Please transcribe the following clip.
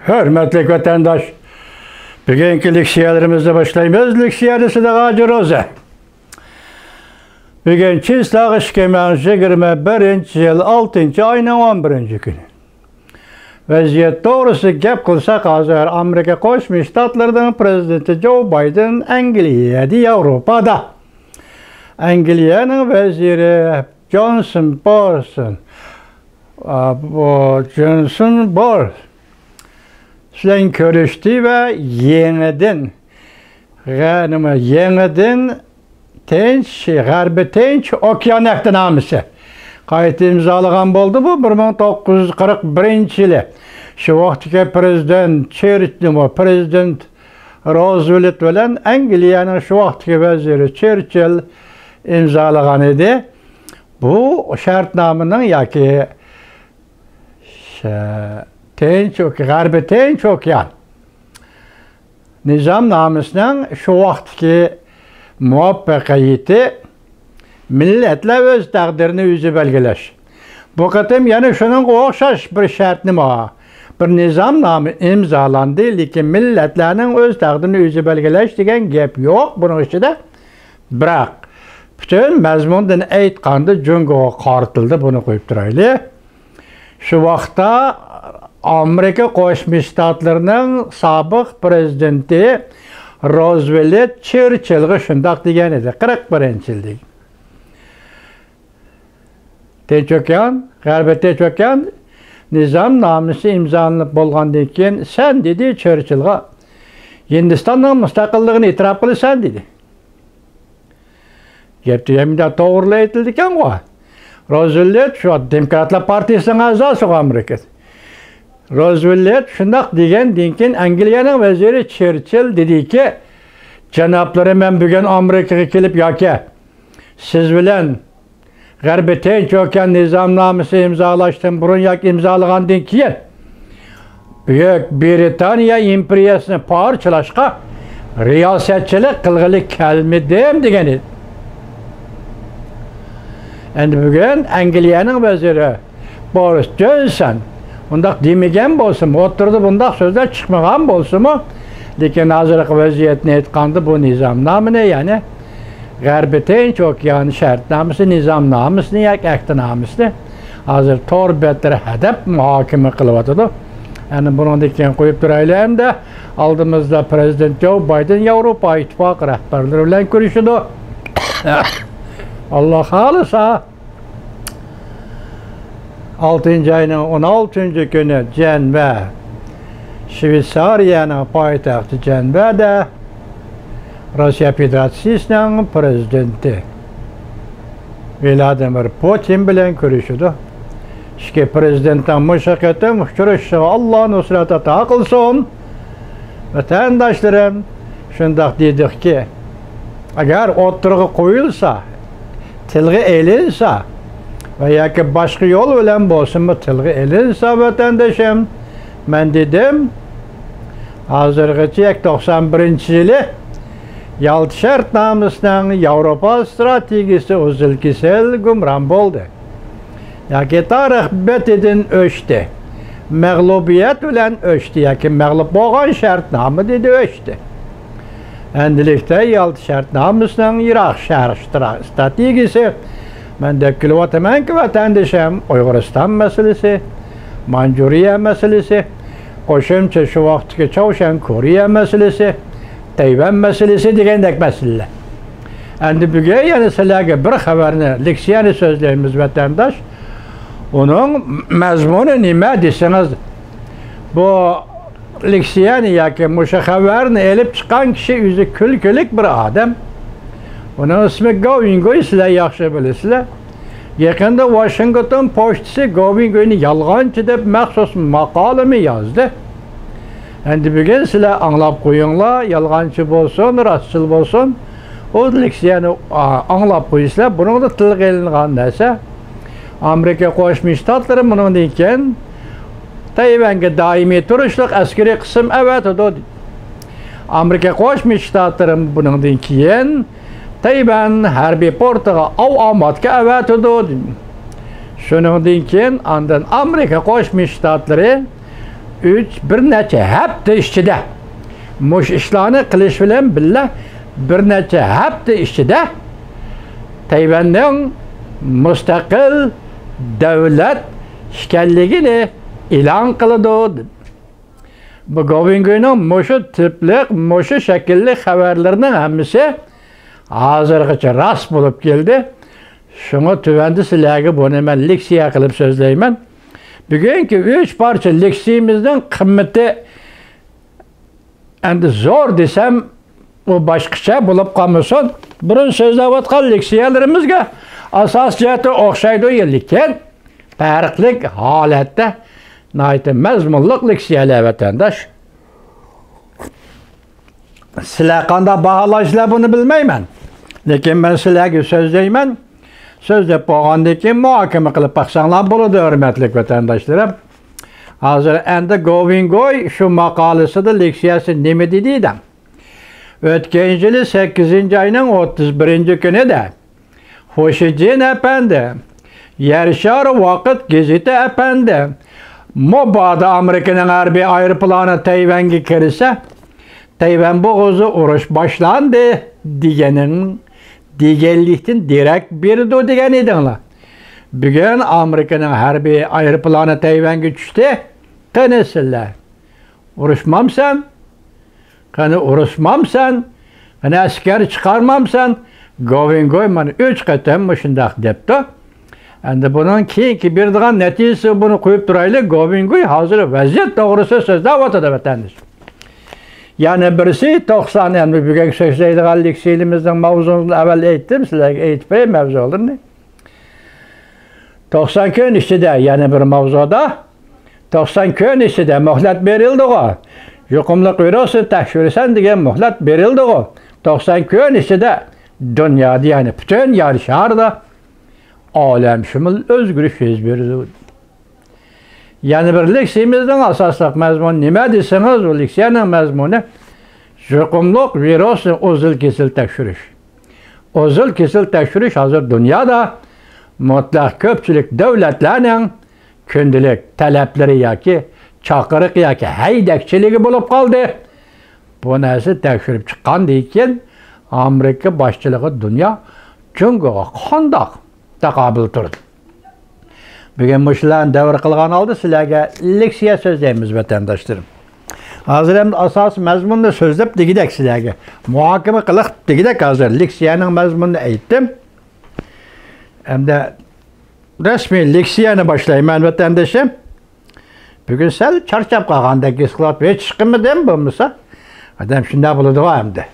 Hürmetli vatandaş, bugünkü leksiyalarımızda başlayımız. Leksiyarısı da Hacı Roza. Bugün Çislak İşkemen 21. yıl 6. ayının 11. günü. Vaziyet doğrusu gap kılsak hazır Amerika Koşmuş Ştatları'nın prezidenti Joe Biden Anglia'da, Avrupa'da. Anglia'nın veziri Johnson Boris Slen görüştü ve yeniden Garbi Tinç Okyan Ektinamisi kayıt imzalagan oldu bu 1941 yılı. Şu vaxtki prezident Churchill, prezident Roosevelt bilen Anglia'nın şu vaxtki veziri Churchill imzalagan idi. Bu şartnamenin yaki Garbi Tinç Okyan nizamnamesinin şu vaxtki muvaffakiyeti milletler öz takdirini yüzü belgeleş. Bu katım yani şunun okşaş bir şartı var. Bir nizamname imzalandı, lekin milletlerin öz takdirini yüzü belgeleş degen gap yok bunun içinde. Bırak. Bütün mezmundan aytqanda Cungo'ga qartıldı, bunu koyup duraylı. Şu vaxtda Amerika Qo'shma Shtatlarının sabiq prezidenti Roosevelt Churchillga shundoq degan edi 41-yilda. Tinch Okyan, G'arbiy Tinch Okyan nizomnomasi imzolanib bo'lgandan keyin sen dedi Churchillga Hindistonning mustaqilligini e'tirof qilasan dedi. Gapda hamda to'g'ri aytildi ekan-ku. Roosevelt şu Demokratlar Partiyasining a'zosi Amerikada. Roosevelt shundoq degandan keyin Angliyaning vaziri Churchill dediki, "Janoblarim, men bugun Amerikaga kelib yoki siz bilan G'arbiy Tinch Okyan nizomnomasi imzolashdan burun yoki imzolagandan keyin Buyuk Britaniya imperiyasini parchalashga riyosatchilik qilg'ili kelmadim" degan edi. Endi bugun Angliyaning vaziri Boris Johnson bundaq demagan bo'lsin, o'tirdi bundaq so'zlar chiqmagan bo'lsin-mu, lekin hozirgi vaziyatni aytganda bu nizomnomani, ya'ni G'arbiy Tinch Okyan shartnomasi nizomnomasini yoki aktnomasini hozir to'g'ri hadab muhokama qilyotdi. Ya'ni bundan keyin qo'yib turaylik hamda oldimizda prezident Joe Biden Yevropa Ittifoqi rahbarlari bilan ko'rishdi. Allah xolisa 6. ayının 16. günü Cenve, Şveysariyanın poytaxtı Cenve'de Rusya Federasyası'nın prezidenti Vladimir Putin bilen görüşüdü. İşte prezidentten müşakkatı müşkürüşü Allah nusrata takılsın. Vatandaşlarım, şundak dedik ki, eğer oturuğa koyulsa, tilgi elinse veya ki başka yol bilen bolsun mu tilgi elinse vatandaşım, ben dedim, hazırgıcı 91. yılı Yalta şartnamesinin Avrupa stratejisi uzilkisel gumran oldu. Yaki tarih betidin öştü. Mağlubiyet bilen öştü. Yaki mağlup olan şartname dedi öştü. Endilikte Yalta şartnamesinin Irak stratejisi ben de külüvatımen ki vatandaşım Uyguristan meselesi, Mancuriye meselesi, koşumça şu vaxtki Çavuşan Koriye meselesi, Tayvan meselesi degendek meseleler. Endi bugün yani sizlerge bir haberini, leksiyani sözlerimiz vatandaş, onun mezmunu nime deseniz, bu leksiyani yaki muşa haberini elip çıkan kişi yüzü külkülük bir adam. Onun ismi Govingo'yu sizler yaxşı bilirsizler. Yakında Washington Post'si Govingo'yu yalgancı deb məxsus makalımı yazdı. Endi bugün sizler anlap koyunlar, yalgancı bolsun, rastçıl bolsun. O leksiyani anlap koyuslar, bunun da tilgi elingan neyse. Amerika Qo'shma Shtatları bunun deyken, Tayvan'ga daimi turuşluk askeri kısım evet o da. Amerika Qo'shma Shtatları bunun deyken, Tayvan harbiy portiga avtomatga avatdi. Shuningdan keyin andan Amerika Qo'shma Shtatlari bir neçe hafta ichida mush ishlarni qilish bilan birga bir neçe hafta ichida Tayvanning mustaqil davlat ekanligini e'lon qiladi. Bu Govingoyning mushu tiplik, mushu shaklli xabarlarning hammasi hozirgacha rost bo'lib keldi. Shunga tuvanda sizlarga buni men leksiya qilib so'zlayman. Bugungi 3 parcha leksiyamizning qimmati endi zo'r desam u boshqacha bo'lib qolmasin. Burun so'zlayotgan leksiyalarimizga asos jihati o'xshaydi, lekin farqli holatda nayt mazmunli leksiyalar vatandosh. Sizlar qanday baholaysizlar buni bilmayman. Lekin men sizlarga so'zlayman. So'zlab bo'lgandan keyin muhokama qilib baqsanglar bo'ladi, hurmatli vatandoshlarim. Hozir endi Govingoy shu maqolasida leksiyasi nima dedi? O'tgan yili 8-oyning 31-kunida Xo'shidin apandi, Yarshar Vaqt gazeti apandi, Mobodo Amerikaning harbiy aeroplani Tayvanga kirsa, Tayvan bo'g'ozi urush boshlandi deganlikdan derak berdi degan edinglar. Bugun Amerikaning harbiy aeroplani Tayvanga tushdi. Qani sizlar? Urushmamsan? Qani urushmamsan? Qani askar chiqarmamsan? Govingoy mana 3 qatam shundoq debdi. Endi bundan keyingi beradigan natijasi buni qo'yib turaylik. Govingoy hozir vaziyat to'g'risida so'zlab o'tadi vatandosh. Yani birisi 90 endi bugun so'zlaydigan leksiyamizning mavzusini avval aytdim, sizlarga aytib mavzularni. 90 kun ichida yana bir mavzuda 90 kun ichida muhlat berildi-ku. Yuqumli virusni tekshirsan degan muhlat berildi-ku. 90 kun ichida dunyoda yani butun yer sharida olamshumul o'zgarish yuz berdi. Yani bir leksiyamizning asosli mazmuni nima desangiz, o leksiyaning mazmuni yuqumli virusni uzil-kesil tekshirish. Uzil-kesil tekshirish hozir dunyoda mutlaq ko'pchilik davlatlarning kundalik talablari yoki chaqiriq yoki haydakchiligi bo'lib qoldi. Bu narsa tekshirib chiqqandan keyin Amerika boshchiligi dunyo jungoga qandoq taqobil turdi. Bugun mushlarni davr qilgan oldi sizlarga leksiya so'zlaymiz vatandoshlarim. Hozir ham asos mazmunni so'zlab degidak sizlarga muhokama qilib degidak hozir leksiyaning mazmunini aytdim. Hamda rasmiy leksiyani boshlayman vatandoshim. Bugun sal charchab qolgandek his qilib hech chiqmadim bo'lmasa, odam shunday bo'ladi hamda.